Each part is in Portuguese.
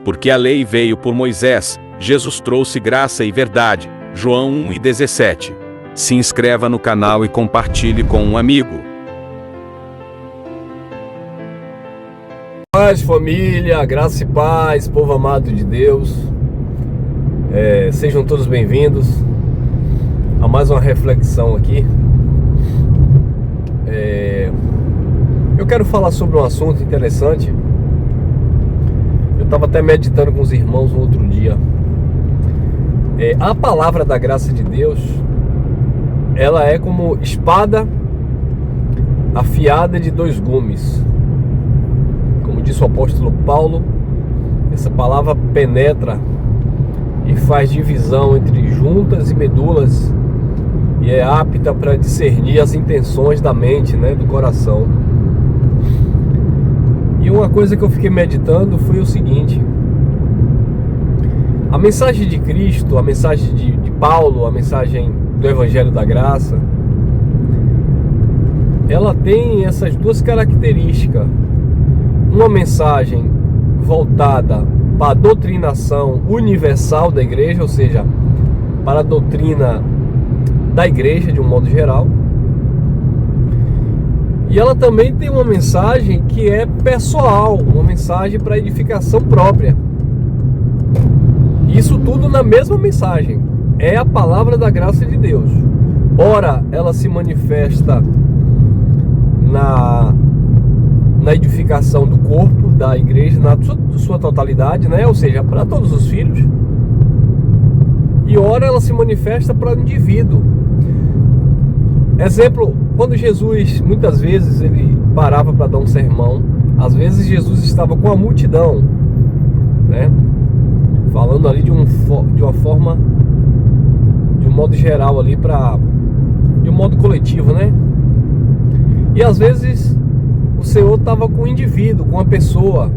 Porque a lei veio por Moisés, Jesus trouxe graça e verdade. João 1:17. Se inscreva no canal e compartilhe com um amigo. Paz, família, graça e paz, povo amado de Deus. Sejam todos bem-vindos a mais uma reflexão aqui. Eu quero falar sobre um assunto interessante. Eu estava até meditando com os irmãos no outro dia. A palavra da graça de Deus, ela é como espada afiada de dois gumes. Como disse o apóstolo Paulo, essa palavra penetra e faz divisão entre juntas e medulas e é apta para discernir as intenções da mente, do coração. E uma coisa que eu fiquei meditando foi o seguinte: a mensagem de Cristo, a mensagem de Paulo, a mensagem do Evangelho da Graça, ela tem essas duas características. Uma mensagem voltada para a doutrinação universal da igreja, ou seja, para a doutrina da igreja de um modo geral. E ela também tem uma mensagem que é pessoal, uma mensagem para edificação própria. Isso tudo na mesma mensagem. É a palavra da graça de Deus. Ora, ela se manifesta na edificação do corpo da igreja, na sua totalidade, ou seja, para todos os filhos. E ora, ela se manifesta para o indivíduo. Exemplo, quando Jesus, muitas vezes, ele parava para dar um sermão. Às vezes Jesus estava com a multidão, falando ali de uma forma, de um modo geral ali, de um modo coletivo, E às vezes o Senhor estava com um indivíduo, com uma pessoa,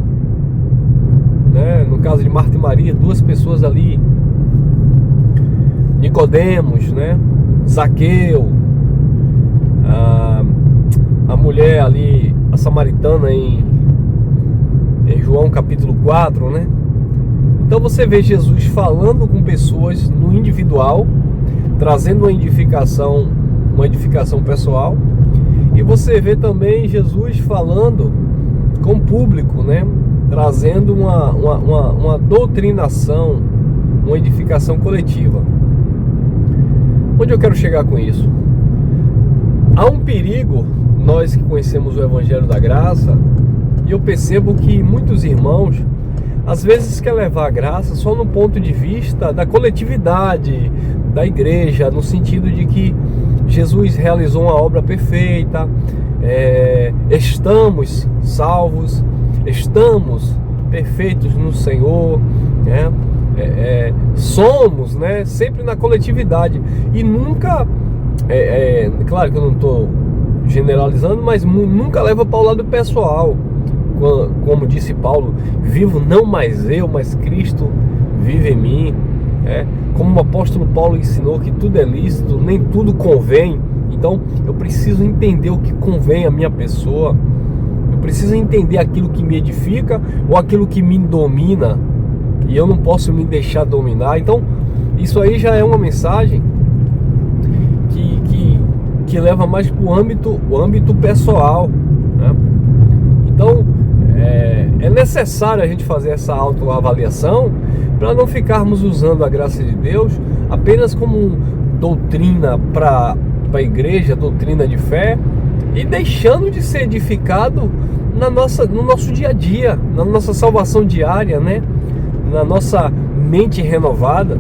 no caso de Marta e Maria, duas pessoas ali, Nicodemos, Zaqueu, a mulher ali, a samaritana em João capítulo 4, Então você vê Jesus falando com pessoas no individual, trazendo uma edificação pessoal. E você vê também Jesus falando com o público, trazendo uma doutrinação, uma edificação coletiva. Onde eu quero chegar com isso? Há um perigo, nós que conhecemos o Evangelho da Graça, e eu percebo que muitos irmãos às vezes quer levar a graça só no ponto de vista da coletividade da igreja, no sentido de que Jesus realizou uma obra perfeita, estamos salvos, estamos perfeitos no Senhor, somos, sempre na coletividade, e nunca, claro que eu não estou generalizando, mas nunca leva para o lado pessoal. Como disse Paulo, vivo não mais eu, mas Cristo vive em mim. Como o apóstolo Paulo ensinou que tudo é lícito, nem tudo convém. Então eu preciso entender o que convém à minha pessoa. Eu preciso entender aquilo que me edifica ou aquilo que me domina, e eu não posso me deixar dominar. Então isso aí já é uma mensagem que leva mais para o âmbito pessoal, Então é necessário a gente fazer essa autoavaliação para não ficarmos usando a graça de Deus apenas como doutrina para a igreja, doutrina de fé, e deixando de ser edificado no nosso dia a dia, na nossa salvação diária, na nossa mente renovada.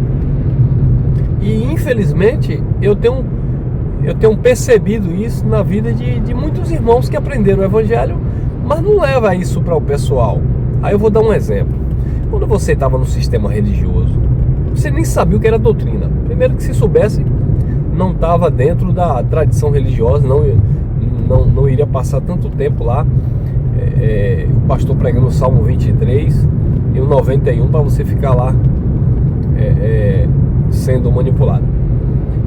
E infelizmente eu tenho percebido isso na vida de muitos irmãos que aprenderam o Evangelho, mas não leva isso para o pessoal. Aí eu vou dar um exemplo. Quando você estava no sistema religioso, você nem sabia o que era doutrina. Primeiro que, se soubesse, não estava dentro da tradição religiosa, não iria passar tanto tempo lá, o pastor pregando o Salmo 23 e o 91 para você ficar lá sendo manipulado.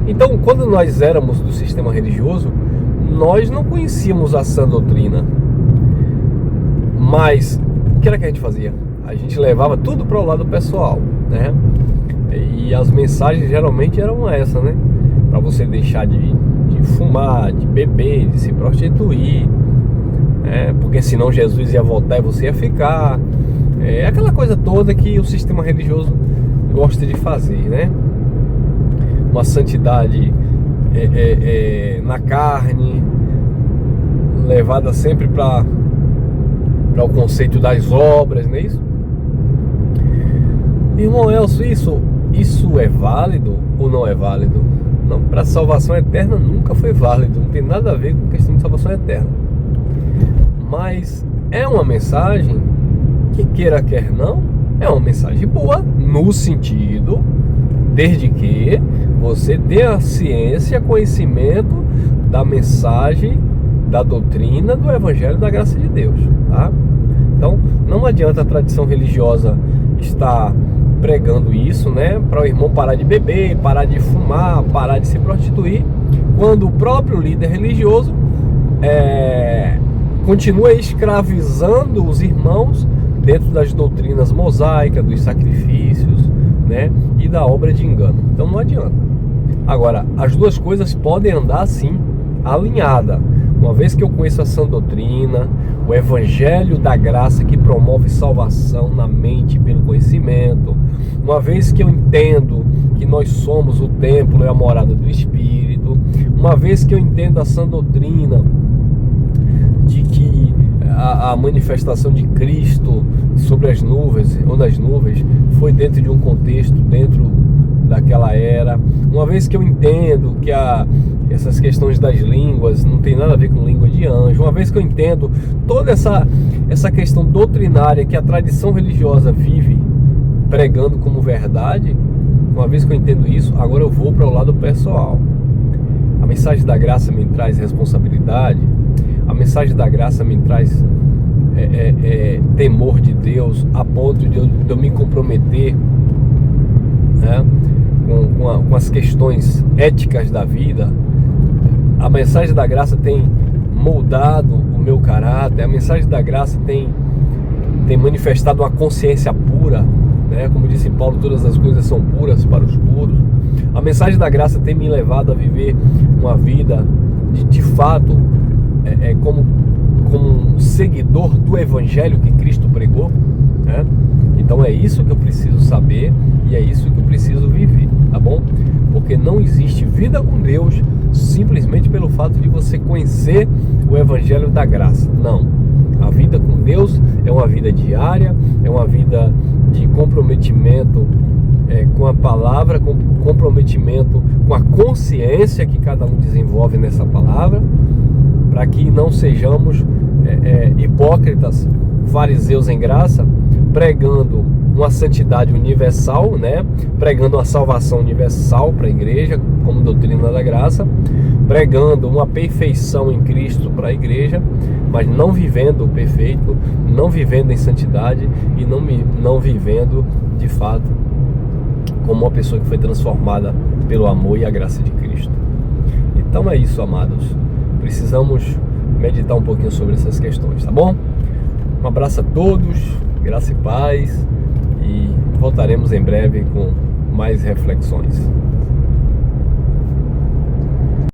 Então, quando nós éramos do sistema religioso, nós não conhecíamos a sã doutrina. Mas o que era que a gente fazia? a gente levava tudo para o lado pessoal, né? E as mensagens geralmente eram essa, né? Para você deixar de fumar, de beber, de se prostituir, porque senão Jesus ia voltar e você ia ficar. É aquela coisa toda que o sistema religioso gosta de fazer, né? Uma santidade na carne, levada sempre para o conceito das obras, não é isso? Irmão Elcio, isso é válido ou não é válido? Não, para salvação eterna nunca foi válido, não tem nada a ver com questão de salvação eterna. Mas é uma mensagem que, queira quer não, é uma mensagem boa, no sentido, desde que você tenha ciência, conhecimento da mensagem, da doutrina, do Evangelho da graça de Deus, tá? Então, não adianta a tradição religiosa estar pregando isso, né, para o irmão parar de beber, parar de fumar, parar de se prostituir, quando o próprio líder religioso continua escravizando os irmãos dentro das doutrinas mosaicas, dos sacrifícios, né, e da obra de engano. Então não adianta. Agora, as duas coisas podem andar sim alinhada. Uma vez que eu conheço a sã doutrina, o Evangelho da graça que promove salvação na mente pelo conhecimento, uma vez que eu entendo que nós somos o templo e a morada do Espírito, uma vez que eu entendo a sã doutrina de que a manifestação de Cristo sobre as nuvens ou nas nuvens foi dentro de um contexto, dentro daquela era, uma vez que eu entendo que essas questões das línguas não tem nada a ver com língua de anjo, uma vez que eu entendo toda essa questão doutrinária que a tradição religiosa vive pregando como verdade, uma vez que eu entendo isso, agora eu vou para o lado pessoal. A mensagem da graça me traz responsabilidade, a mensagem da graça me traz temor de Deus, a ponto de eu me comprometer, né, com as questões éticas da vida. A mensagem da graça tem moldado o meu caráter, a mensagem da graça tem manifestado uma consciência pura, né? Como disse Paulo, todas as coisas são puras para os puros. A mensagem da graça tem me levado a viver uma vida de fato como um seguidor do Evangelho que Cristo pregou, né? Então é isso que eu preciso saber e é isso que eu preciso viver, tá bom? Porque não existe vida com Deus simplesmente pelo fato de você conhecer o Evangelho da graça. Não. A vida com Deus é uma vida diária, é uma vida de comprometimento com a palavra, com comprometimento com a consciência que cada um desenvolve nessa palavra, para que não sejamos hipócritas, fariseus em graça, pregando uma santidade universal, né? Pregando uma salvação universal para a igreja, como doutrina da graça, pregando uma perfeição em Cristo para a igreja, mas não vivendo o perfeito, não vivendo em santidade e não vivendo de fato como uma pessoa que foi transformada pelo amor e a graça de Cristo. Então é isso, amados. Precisamos meditar um pouquinho sobre essas questões, tá bom? Um abraço a todos, graça e paz, e voltaremos em breve com mais reflexões.